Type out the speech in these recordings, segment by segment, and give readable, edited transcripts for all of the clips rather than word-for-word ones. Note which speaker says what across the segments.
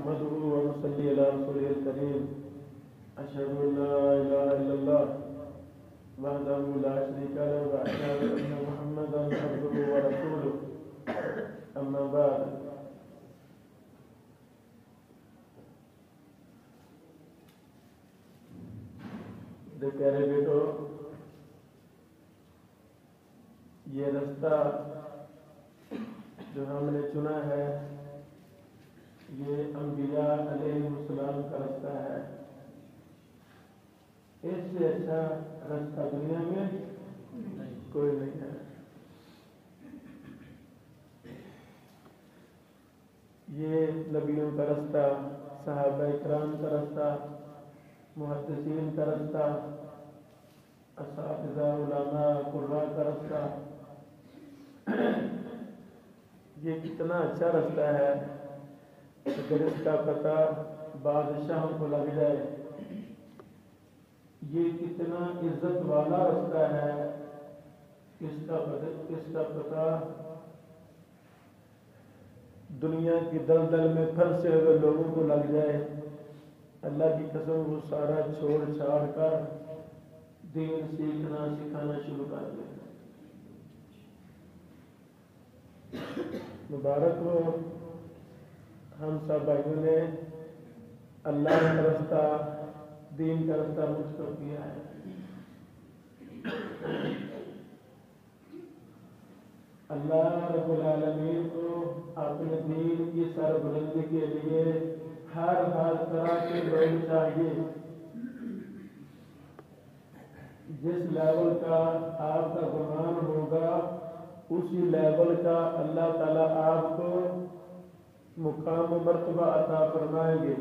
Speaker 1: نحمده ونصلي على رسوله الكريم أشهد أن لا إله إلا الله وحده لا شريك له وأشهد أن محمدا عبده ورسوله أما بعد پیارے بیٹو، یہ رستہ جو ہم نے چنا ہے یہ انبیاء علیہ السلام کا رستہ ہے۔ اس سے اچھا رستہ دنیا میں کوئی نہیں ہے۔ یہ نبیوں کا رستہ، صحابہ کرام کا رستہ، محدثین کا رستہ، اساتذہ علماء قراء کا رستہ، یہ کتنا اچھا رستہ ہے۔ اگر اس کا پتہ بادشاہوں کو لگ جائے، یہ کتنا عزت والا رستہ ہے، اس کا پتہ دنیا کی دلدل میں پھنسے ہوئے لوگوں کو لگ جائے، اللہ کی قسم وہ سارا چھوڑ چھاڑ کر دین سیکھنا سکھانا شروع کر دے۔ مبارک ہو ہم سب بھائیوں نے اللہ کا رستہ، دین کا رستہ منتخب کیا ہے۔ اللہ رب العالمین کو اپنے دین کی سربلندی کے لیے ہر طرح کے لوگ چاہیے۔ جس لیول کا آپ کا گمان ہوگا اسی لیول کا اللہ تعالیٰ آپ کو مقام و مرتبہ عطا فرمائیں گے۔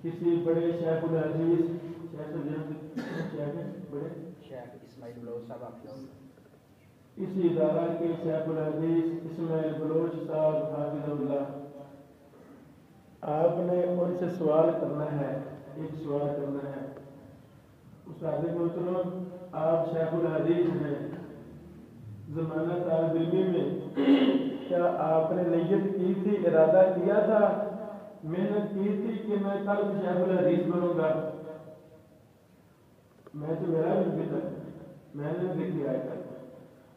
Speaker 1: کسی بڑے شیخ الحدیث اسی ادارہ کے شیخ الحدیث اسماعیل بلوچ صاحب حافظ اللہ، آپ نے ان سے سوال کرنا ہے، ایک سوال کرنا ہے۔ استاد محترم، آپ شیخ الحدیث ہیں، زمانہ طالب علمی میں کیا آپ نے نیت کی تھی، ارادہ کیا تھا، محنت کی تھی کہ میں کل شیخ الحدیث بنوں گا؟ میں تو میرا بھی تھا، میں نے بھی کیا ہے۔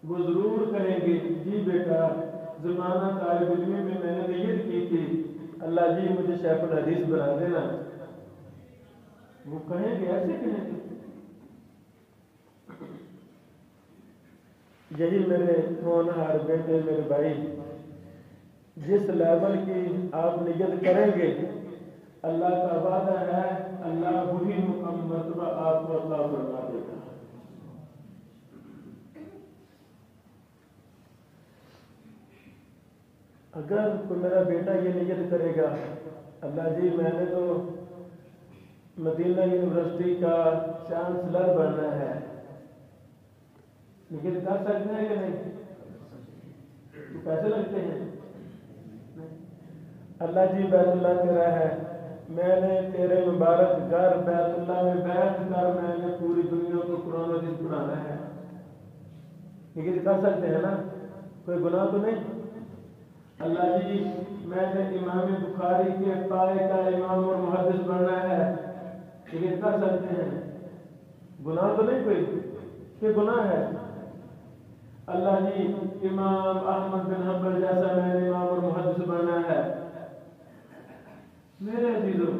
Speaker 1: وہ ضرور کہیں گے جی بیٹا زمانہ طالب علمی میں نے نیت کی تھی، اللہ جی مجھے شیخ الحدیث بنا دینا۔ وہ کہیں گے، ایسے کہیں گے۔ یہی میرے ہونہار بیٹے، میرے بھائی، جس لیول کی آپ نیت کریں گے اللہ کا وعدہ ہے اللہ وہی مقام مرتبہ آپ کو عطا فرما دے گا۔ اگر کوئی میرا بیٹا یہ نیت کرے گا اللہ جی میں نے تو مدینہ یونیورسٹی کا چانسلر بننا ہے، نیت کر سکتے ہیں کہ نہیں؟ تو پیسے لگتے ہیں۔ اللہ جی بیت اللہ تیرا ہے، میں نے تیرے مبارک گھر بیت اللہ میں بیٹھ کر میں نے پوری دنیا کو قرآن و حدیث پڑھانا ہے، نیت کر سکتے ہیں نا؟ کوئی گناہ تو نہیں؟ اللہ جی میں نے امام بخاری کے پائے کا امام اور محدث بننا ہے، یہ کر سکتے ہیں؟ گناہ تو نہیں کوئی کہ گناہ ہے؟ اللہ جی امام احمد بن حنبل جیسا میں نے امام اور محدث بننا ہے۔ میرے عزیزوں،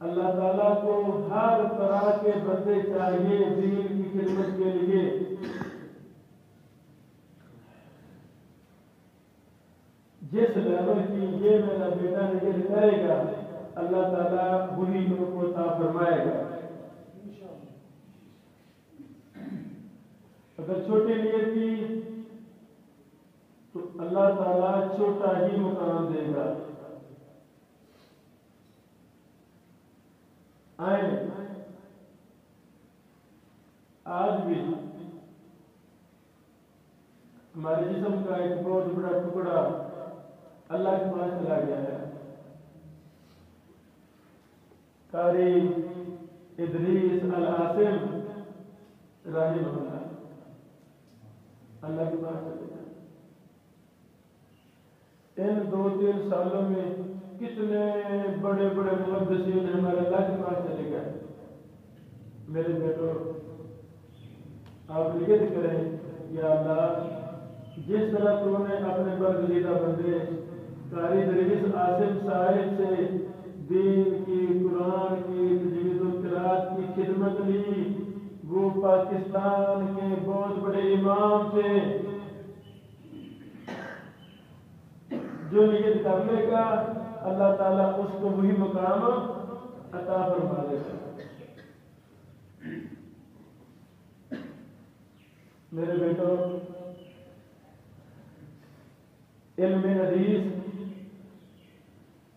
Speaker 1: اللہ تعالیٰ کو ہر طرح کے بندے چاہیے دین کی خدمت کے لیے۔ جس لیول کی یہ میرا بیٹا نیت کرے گا اللہ تعالیٰ وہی لوگ کو عطا فرمائے گا۔ اگر چھوٹی نیت کی تو اللہ تعالیٰ چھوٹا ہی مقام دے گا۔ آئیں آج بھی ہمارے جسم کا ایک بہت بڑا ٹکڑا اللہ کے پاس چلا گیا ہے۔ قاری ادریس العاصم رحمہ اللہ کے پاس چلے گئے۔ ان 2-3 سالوں میں کتنے بڑے بڑے محدثین ہمارے اللہ کے پاس چلے گئے. میرے بیٹو آپ نیت کریں یا اللہ جس طرح تو نے اپنے برگزیدہ بندے قاری درویش عاصم صاحب سے دین کی قرآن کی تجوید و قرات کی خدمت لی، وہ پاکستان کے بہت بڑے امام تھے، جو نیت کرنے کا اللہ تعالیٰ اس کو وہی مقام عطا فرما دے گا. میرے بیٹو علم حدیث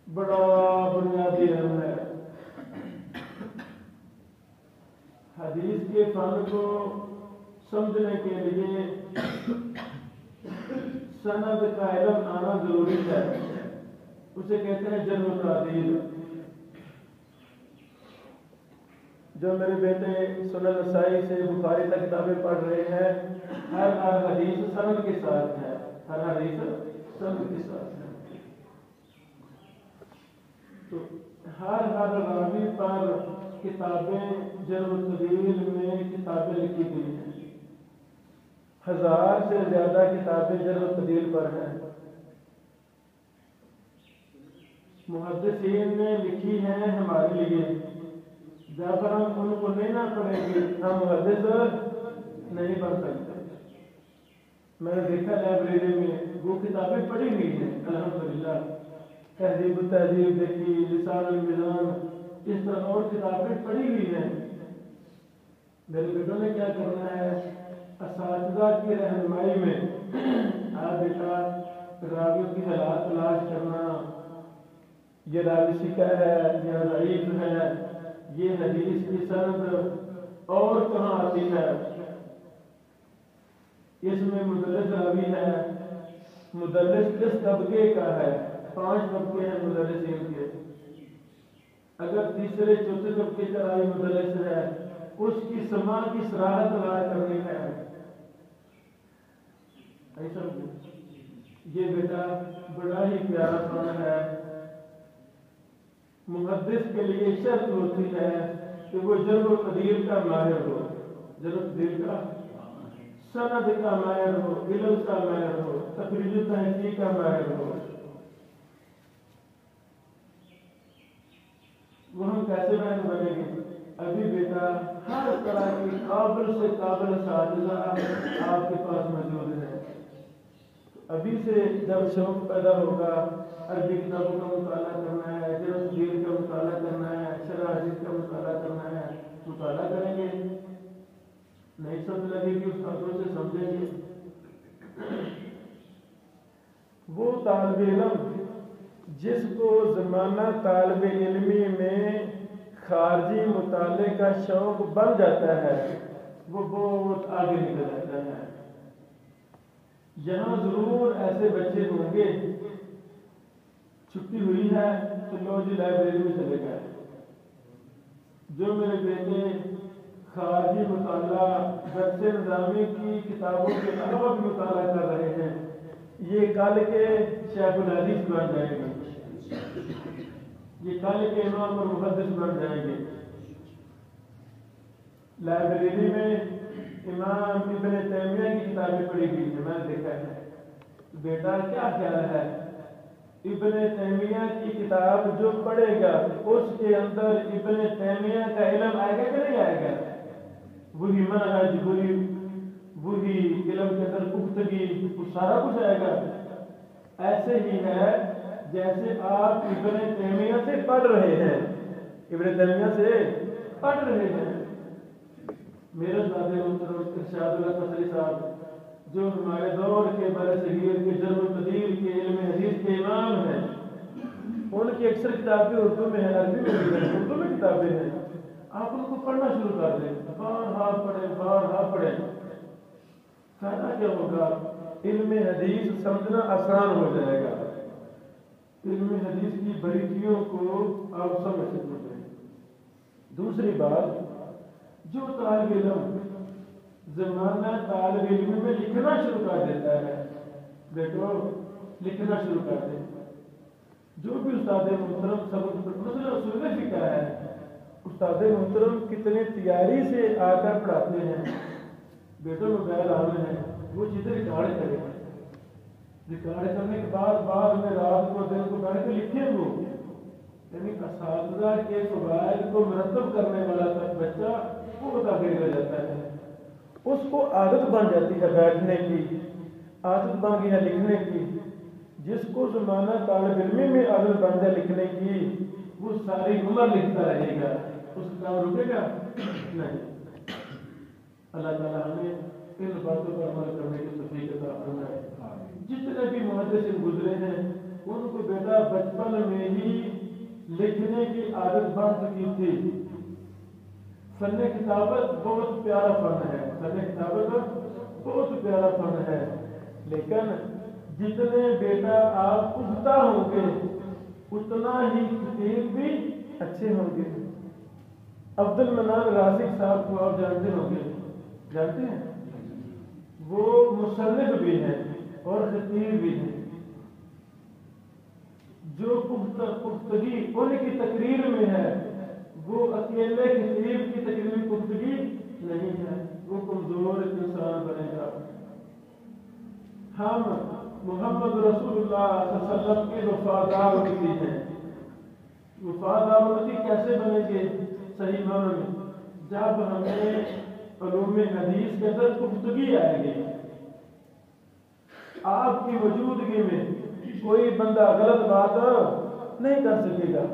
Speaker 1: بڑا بنیادی علم ہے. حدیث کے فن کو سمجھنے کے لیے سند کا علم آنا ضروری ہے. اسے کہتے ہیں جرح و تعدیل. جو میرے بیٹے سنن نسائی سے بخاری تک کتابیں پڑھ رہے ہیں، ہر حدیث سند کے ساتھ ہے، ہر حدیث سند کے ساتھ ہے. تو ہر راوی پر کتابیں جرح و تعدیل میں کتابیں لکھی گئی ہیں. 1000 سے زیادہ کتابیں جرح و تعدیل پر ہیں. محدثین نے لکھی ہیں ہمارے لیے. جب ہم ان کو نہیں نہ پڑھیں گے ہم محدث نہیں بن سکتے. میں نے دیکھا لائبریری میں وہ کتابیں پڑھی ہوئی ہیں الحمدللہ. تہذیب التہذیب دیکھی، لسان المیزان، اس طرح اور کتابیں پڑھی ہوئی ہیں. میرے بیٹوں نے کیا کرنا ہے، اساتذہ کی رہنمائی میں آپ بیٹا راویوں کی حالات تلاش کرنا، یہ راوی سکہ ہے یا ضعیف ہے، یہ حدیث کی سند اور کہاں آتی ہے، اس میں مدلس راوی ہے، مدلس کس طبقے کا ہے. 5 طبقے ہیں مدلسین کے. اگر تیسرے چوتھے طبقے کا راوی مدلس ہے، اس کی سماع کی صراحت تلاش کرنی ہے. ایسا یہ بیٹا بڑا ہی پیارا فن ہے. محدث کے لیے شرط ہوتی ہے کہ وہ جرح و تعدیل کا ماہر ہو، جرح و تعدیل کا، سند کا ماہر ہو، علم کا ماہر ہو، تخریج و تحقیق کا ماہر ہو. وہ ہم کیسے ماہر بنیں گے؟ ابھی بیٹا ہر طرح کی قابل سے قابل اساتذہ آپ کے پاس موجود ہے. ابھی سے جب شوق پیدا ہوگا عربی کتابوں کا مطالعہ کرنا ہے، جرح و تعدیل کا مطالعہ کرنا ہے، شرح حدیث کا مطالعہ کرنا ہے، مطالعہ کریں گے. نہیں سمجھ لگے گی استادوں سے سمجھیں گے. وہ طالب علم جس کو زمانہ طالب علمی میں خارجی مطالعے کا شوق بن جاتا ہے، وہ بہت آگے نکل جاتا ہے. یہاں ضرور ایسے بچے ہوں گے، چھٹی ہوئی ہے تو لو جی لائبریری میں چلے گئے. جو میرے بیٹے خارجی مطالعہ درس نظامی کی کتابوں کے علاوہ بھی مطالعہ کر رہے ہیں، یہ کل کے شیخ الحدیث بن جائیں گے، یہ کل کے امام اور محدث بن جائیں گے. لائبریری میں امام ابن تیمیہ کی کتابیں پڑھی گئی ہیں، میں نے دیکھا ہے. بیٹا کیا خیال ہے، ابن تیمیہ کی کتاب جو پڑھے گا اس کے اندر ابن تیمیہ کا علم آئے گا کہ نہیں آئے گا؟ وہی منہج، وہی علم کے اندر پختگی، سارا کچھ آئے گا. ایسے ہی ہے جیسے آپ ابن تیمیہ سے پڑھ رہے ہیں، ابن تیمیہ سے پڑھ رہے ہیں. میرے دادے محترم ارشاد اللہ قصری صاحب جو ہمارے دور کے بر صغیر کے جرح و تعدیل کے علم حدیث کے امام ہیں، ان کی اکثر کتابیں اردو میں ہیں، عربی میں بھی ہیں، اردو میں کتابیں ہیں. آپ ان کو پڑھنا شروع کر دیں، بارہا پڑھیں. فائدہ کیا ہوگا؟ علم حدیث سمجھنا آسان ہو جائے گا. علم حدیث کی باریکیوں کو آپ سمجھ سکتے ہیں. دوسری بات، جو طالب علم زمانہ طالب علم میں لکھنا شروع کر دیتا ہے، بیٹو لکھنا شروع کر دیں. جو بھی استاد محترم سبق مثلا اصول فقہ ہے، استاد محترم کتنے تیاری سے آ کر پڑھاتے ہیں. بیٹوں موبائل آنے ہیں، وہ چیزیں ریکارڈ کریں، ریکارڈ کرنے کے بعد میں رات کو دن کو بیٹھ کے لکھیں. وہ یعنی اساتذہ کے فوائد کو مرتب کرنے والا تک بچہ وہ بتا کے رہ جاتا ہے. اس کو عادت بن جاتی ہے بیٹھنے کی، عادت بن گئی ہے لکھنے کی. جس کو زمانہ طالب علمی میں عادت بن جائے لکھنے کی، وہ ساری عمر لکھتا رہے گا، اس کا کام رکے گا نہیں. اللہ تعالیٰ ہمیں ان باتوں پر عمل کرنے کی توفیق عطا فرمائے. جتنے بھی محدث گزرے ہیں ان کو بیٹا بچپن میں ہی لکھنے کی عادت بن چکی تھی. فن کتابت بہت پیارا فن ہے، فن کتابت بہت پیارا فن ہے، لیکن جتنے بیٹا آپ پختہ ہوں گے اتنا ہی خطیب بھی اچھے ہوں گے. عبد المنان رازق صاحب کو آپ جانتے ہوں گے، جانتے ہیں؟ وہ مصنف بھی ہیں اور خطیب بھی ہیں. جو پختگی ان کی تقریر میں ہے وہ اکیلے خطیب کی تقریر میں پختگی نہیں ہے، وہ کمزور انسان بنے گا. ہم محمد رسول اللہ صلی اللہ علیہ وسلم کے وفادار امتی ہیں. وفادار امتی کیسے بنیں گے صحیح معنی میں؟ جب ہمیں علوم حدیث کے اندر پختگی آئے گی. آپ کی موجودگی میں کوئی بندہ غلط بات نہیں کر سکے گا،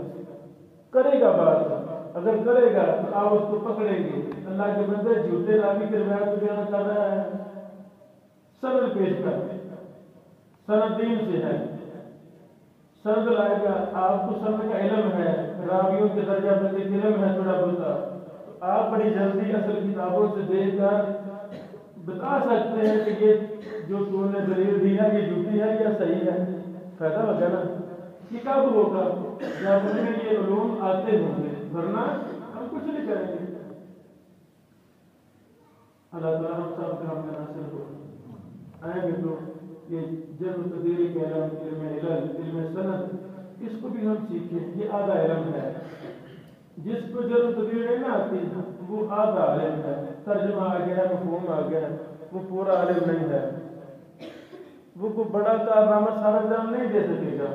Speaker 1: کرے گا بات. اگر کرے گا تو آپ اس کو پکڑیں گے. اللہ کے بندے جھوٹے راوی کے روایت بیان کر رہا ہے، سند پیش کر، سند دین سے ہے، سند لائے گا. آپ کو سند کا علم ہے، راویوں کے درجہ بندی کا علم ہے تھوڑا بہت، آپ بڑی جلدی اصل کتابوں سے دیکھ کر بتا سکتے ہیں کہ یہ جو تو نے دلیل دی ہے یہ جھوٹی ہے یا صحیح ہے. فائدہ ہوگا نا. یہ کب ہوگا؟ جب ان میں یہ علوم آتے ہوں گے، ورنہ ہم کچھ نہیں کریں گے. اللہ تعالیٰ ہم سب کا ہم ناصر ہو. آئیں گے تو یہ جب تدبیر کے علم علم سند اس کو بھی ہم سیکھیں. یہ آدھا علم ہے. جس کو جب تدبیر نہیں نہ آتی وہ آدھا علم ہے. ترجمہ آ گیا، مفہوم آ گیا، وہ پورا علم نہیں ہے. وہ کو بڑا کارنامہ سارا جان نہیں دے سکے گا.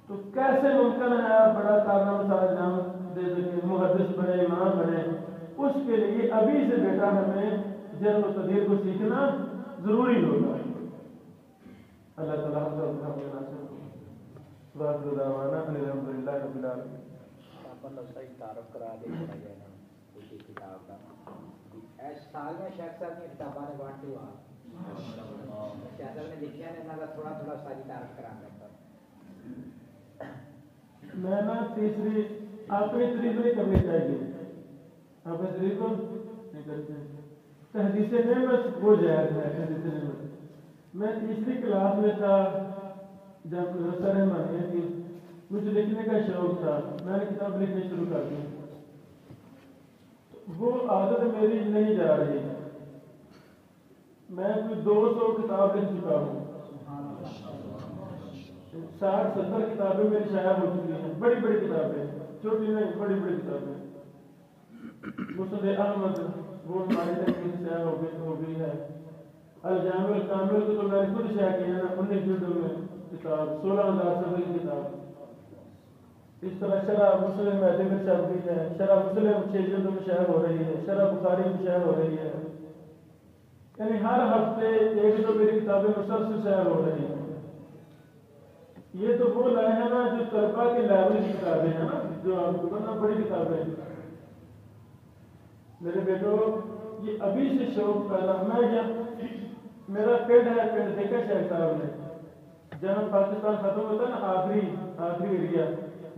Speaker 1: تو کیسے ممکن ہے آپ بڑا کارنامہ سارا جان دے سکیں، محدث بنے، امام بنے؟ اس کے لیے ابھی سے بیٹا ہمیں جرح و تعدیل کو سیکھنا ضروری ہوگا. اللہ تعالیٰ ہم سب کا مناسب ہو. واخر دعوانا ان الحمدللہ رب العالمین.
Speaker 2: صحیح تعارف کرا دے اسی کتاب کا. اس سال میں شیخ صاحب نے کتابیں نے بانٹ دیا. شیخ صاحب نے لکھیا نے نہ تھوڑا تھوڑا ساری تعارف کرا دیتا.
Speaker 1: میں نا تیسری اپنی تریف نہیں کرنی چاہیے، اپنی تریف نہیں کرنی چاہیے. تحدیث نعمت وہ جائز ہے. تحدیث نعمت میں تیسری کلاس میں تھا جب مدرسہ رحمانیہ کی، مجھے لکھنے کا شوق تھا، میں نے کتاب لکھنے شروع کر دی. وہ عادت میری نہیں جا رہی. میں کوئی 200 کتاب لکھ چکا ہوں. 60-70 کتابیں میری شائع ہو چکی ہیں. بڑی بڑی کتابیں، چھوٹی نہیں، بڑی بڑی کتابیں. مسند احمد وہ ہماری تحقیق شائع ہو گئی ہے. الجامع الکامل کو تو میں نے خود شائع کیا نا، 19 جلدوں میں کتاب، 16,000 صفحے کی کتاب. اس طرح شرح مسلم میں میں چھپ گئی ہے. شرح مسلم 6 جلدوں میں شائع ہو رہی ہے. شرح بخاری میں شائع ہو رہی ہے. یعنی ہر ہفتے ایک دو میری کتابیں مسلسل شائع ہو رہی ہیں. یہ تو وہ لائے ہیں نا جو طلبا کے لیول کی کتابیں ہیں نا، جو آپ کو نا بڑی کتابیں. میرے بیٹو یہ ابھی سے شوق پیدا. میں میرا پنڈ ہے، پنڈ دیکھا شیخ صاحب نے جہاں پاکستان ختم ہوتا ہے نا، آخری ایریا،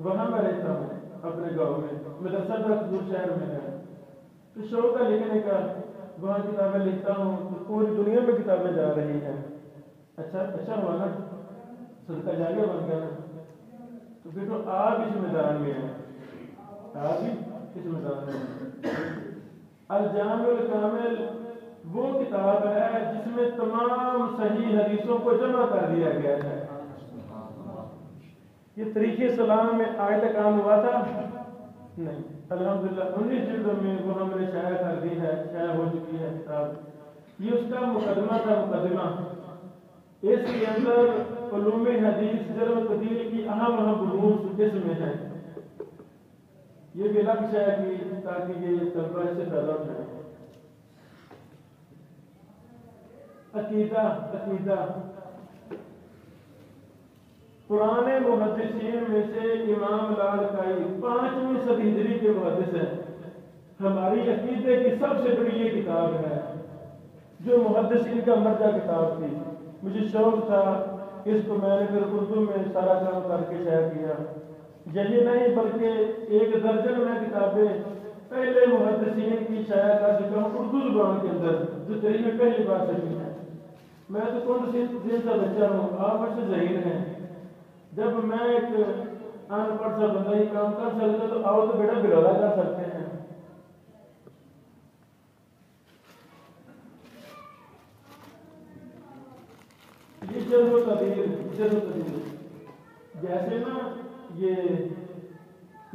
Speaker 1: وہاں میں رہتا ہوں اپنے گاؤں میں. مدرسہ دور شہر میں ہے. تو شوق ہے لکھنے کا، وہاں کتابیں لکھتا ہوں. پوری دنیا میں کتابیں جا رہی ہیں. اچھا ہوا نا، صدقہ جاریہ بن گیا نا. تو بیٹو آپ اس میدان میں ہیں، آپ ہی اس میدان میں ہیں. الجامع الکامل وہ کتاب ہے جس میں تمام صحیح حدیثوں کو جمع کر دیا گیا ہے. یہ طریقے اسلام میں آج تک عام ہوا تھا نہیں. الحمدللہ 19 جلدوں میں وہ ہم نے شائع کر دی ہے، شائع ہو چکی ہے کتاب. یہ اس کا مقدمہ تھا. مقدمہ اس کے اندر علوم حدیث جرح و تعدیل کی اہم بحوث اس میں ہیں. یہ بھی لفظ ہے کہ تاکہ یہ طلبہ سے پیدا ہو جائے. عقیدہ پرانے محدثین میں سے امام لالکائی 5ویں صدی ہجری کے محدث ہیں. ہماری عقیدے کی سب سے بڑی یہ کتاب ہے جو محدثین کا مرجع کتاب تھی. مجھے شوق تھا اس کو میں نے پھر اردو میں سارا کام کر کے شائع کیا. یہی نہیں بلکہ 1 درجن میں کتابیں پہلے محدثین کی شائع کر چکا ہوں اردو زبان کے اندر جو تاریخ میں پہلی بار چلی ہے. میں تو کون سی دن سے بچہ ہوں، آپ مجھ سے ذہین ہیں. جب میں ایک ان پڑھ سا بندہ ہی کام کر سکتا تو آؤ تو بیٹا بلولا کر سکتے ہیں. یہ جرح و تعدیل جیسے نا یہ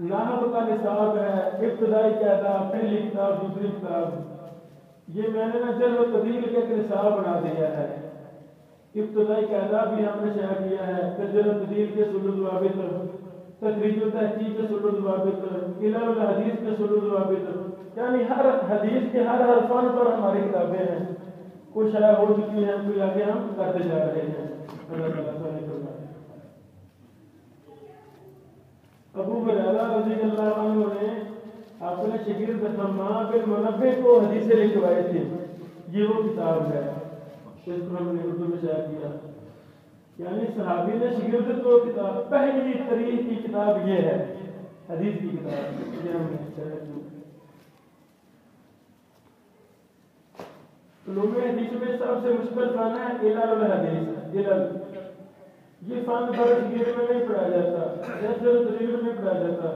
Speaker 1: نحو کا نصاب ہے، ابتدائی قاعدہ، پہلی کتاب، دوسری کتاب. یہ میں نے نا جرح و تعدیل کا ایک نصاب بنا دیا ہے. ابتدائی قاعدہ بھی ہم نے شائع کیا ہے، پھر جرح و تعدیل کے اصول و ضوابط، تخریج و تحقیق کے اصول و ضوابط، علل الحدیث کے اصول و ضوابط. یعنی ہر حدیث کے ہر فن پر ہماری کتابیں ہیں. کوئی شائع ہو چکی ہیں، کوئی آگے ہم کرتے جا رہے ہیں. اللہ تعالیٰ ابو ہریرہ رضی اللہ عنہ نے اپنے شاگرد حماد بن منبہ کو حدیثیں لکھوائی تھی. یہ وہ کتاب ہے، اس کو ہم نے اردو میں شائع کیا. یعنی صحابی نے شاگرد کو کتاب پہلی تاریخ کی کتاب یہ ہے، حدیث کی کتاب. یہ ہم نے شائع کی. علوم حدیث میں سب سے مشکل فن ہے علل الحدیث. علل یہ فن برس گیر میں نہیں پڑھایا جاتا، جیسے دلیل میں نہیں پڑھایا جاتا،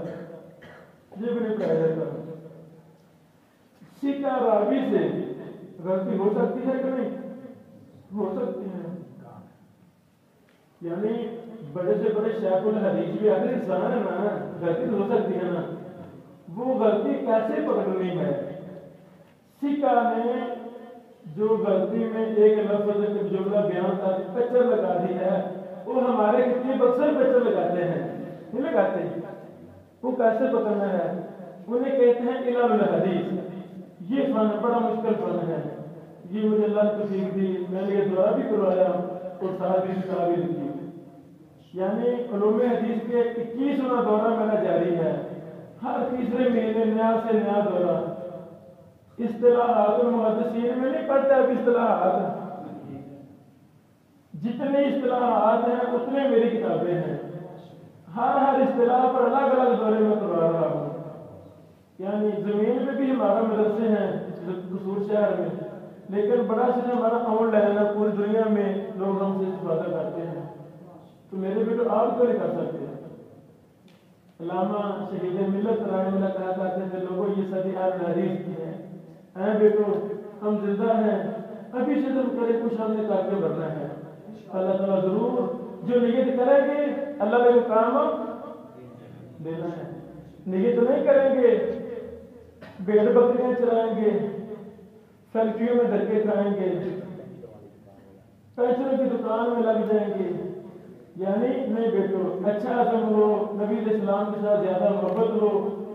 Speaker 1: یہ بھی نہیں پڑھایا جاتا. سکہ راوی سے غلطی ہو سکتی ہے کہ نہیں؟ ہو سکتی ہے. یعنی بڑے سے بڑے شیخ الحدیث بھی آخر انسان ہے نا، غلطی ہو سکتی ہے نا. وہ غلطی کیسے پکڑنی ہے؟ سکہ نے جو غلطی میں ایک لفظ جملہ بیان تھا پچر لگا دی ہے، وہ ہمارے کتنے اکثر پچر لگاتے ہیں، نہیں لگاتے. وہ کیسے پکڑنا ہے؟ انہیں کہتے ہیں علل الحدیث. یہ فن بڑا مشکل فن ہے. یہ مجھے اللہ کی توفیق دی، میں نے یہ دورہ بھی کروایا اور ساتھ بھی کتاب بھی لکھی. یعنی علوم حدیث کے 21واں دورہ میرا جاری ہے. ہر تیسرے مہینے نیا سے نیا دورہ. اصطلاحات المحدثین میں نہیں پڑھتا اب اصطلاحات، جتنے اصطلاحات ہیں اتنے میری کتابیں ہیں. ہر اصطلاح پر الگ الگ دورے میں کروا رہا ہوں. یعنی زمین میں بھی ہمارا مدرسے ہیں قصور شہر میں، لیکن بڑا سے ہمارا آن لائن ہے، پوری دنیا میں لوگ ہم سے استفادہ کرتے ہیں. تو میرے بھی تو آپ کیوں نہیں کر سکتے؟ علامہ شہید ملت رحمہ اللہ کہا کرتے تھے لوگوں یہ صدی حدیث کی ہے. اے بیٹو ہم زندہ ہیں، ابھی سے تم کرے کچھ ہم نے کر کے بڑھنا ہے. اللہ تعالیٰ ضرور جو نیت کریں گے اللہ نے مقام دینا ہے. نیت نہیں کریں گے بھیڑ بکریاں چرائیں گے، فیکٹریوں میں دھکے کھائیں گے، پیسوں کی دکان میں لگ جائیں گے. یعنی نہیں بیٹو اچھا عزم ہو، نبی علیہ السلام کے ساتھ زیادہ محبت ہو،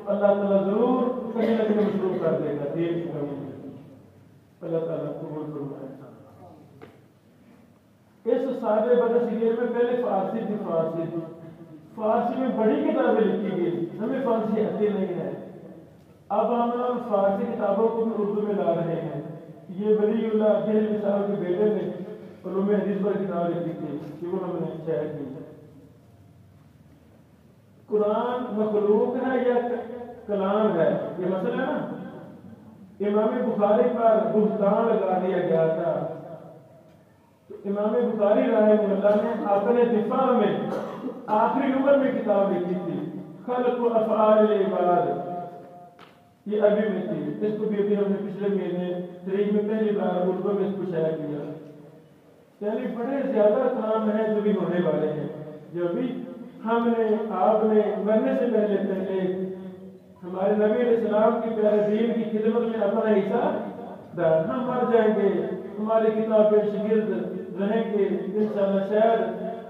Speaker 1: اللہ تعالیٰ ضرور کہیں نہ کہیں مشروع کر دے گا. دیر کی کمی ہے. اللہ تعالیٰ قبول فرمائے. اس سارے بدصغیر میں پہلے فارسی تھی. فارسی میں بڑی کتابیں لکھی گئی، ہمیں فارسی آتی نہیں ہے. اب ہم فارسی کتابوں کو بھی اردو میں لا رہے ہیں. یہ ولی اللہ دہلوی صاحب کے بیٹے نے علوم حدیث پر کتاب لکھی تھی کہ وہ ہم نے شائع کی. قرآن مخلوق ہے یا کلام ہے، یہ مسئلہ ہے نا. امام بخاری پر بہتان لگا دیا گیا تھا. تو امام بخاری رحمہ اللہ نے اپنے دفاع میں آخری نمبر میں کتاب لکھی تھی خلق و افعال العباد. یہ ابھی میں تھی، اس کو بھی ابھی ہم نے پچھلے مہینے تاریخ میں پہلی بار اردو میں اس کو شائع کیا. یعنی بڑے زیادہ کام ہیں جو بھی ہونے والے ہیں، جو بھی ہم نے آپ نے مرنے سے پہلے ہمارے نبی علیہ السلام کی پیارے دین کی خدمت میں اپنا حصہ دار، ہم مر جائیں گے، ہماری کتاب شاگرد رہیں گے انشاءاللہ، شاید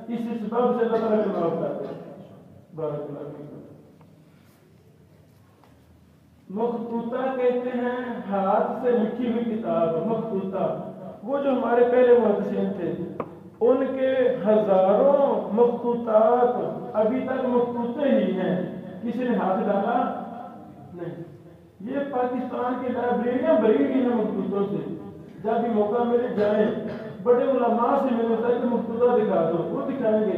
Speaker 1: اس سبب سے اللہ تعالیٰ کو معاف کرتے ہیں۔ بارک اللہ فیکم۔ مخطوطہ کہتے ہیں ہاتھ سے لکھی ہوئی کتاب، مخطوطہ، وہ جو ہمارے پہلے محدثین تھے ان کے ہزاروں مخطوطات ابھی تک مخطوطے ہی ہیں، کسی نے ہاتھ ڈالا نہیں۔ یہ پاکستان کی لائبریریاں بھری ہوئی ہیں مخطوطوں سے، جب بھی موقع ملے جائیں، بڑے علماء سے ملے کہ مخطوطہ دکھا دو، وہ دکھائیں گے۔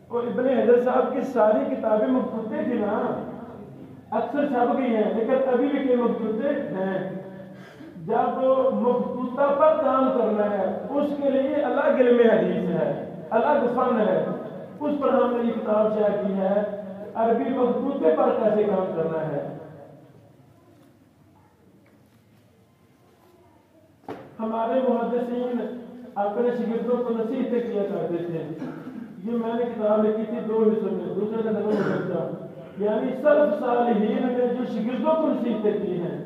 Speaker 1: اور ابن حجر صاحب کی ساری کتابیں مخطوطے تھی نا، اکثر چھپ گئی ہیں لیکن ابھی بھی کئی مخطوطے ہیں۔ جب مخطوطہ پر کام کرنا ہے اس کے لیے الگ علم حدیث ہے، الگ فن ہے، اس پر ہم نے یہ کتاب شائع کی ہے، عربی مخطوطے پر کیسے کام کرنا ہے۔ ہمارے محدثین اپنے شاگردوں کو نصیحتیں کیا کرتے تھے، یہ میں نے کتاب لکھی تھی 2 حصوں میں، دوسرے کا نظر ہوتا، یعنی سلف صالحین نے جو شاگردوں کو نصیحتیں کی ہیں،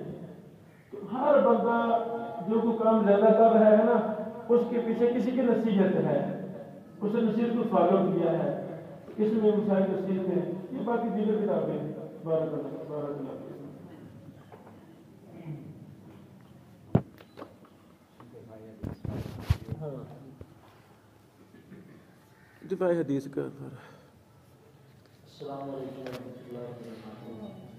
Speaker 1: ہر بندہ جو کوئی کام زیادہ کر رہا ہے نا اس کے پیچھے کسی کی نصیحت ہے، اس نے نصیحت کو فالو کیا ہے، اس میں مسائل نصیحت ہے، یہ باقی دیگر کتابیں ہیں۔ بارک اللہ، بارک اللہ۔ دفاع حدیث کا۔
Speaker 3: السلام علیکم ورحمۃ اللہ وبرکاتہ۔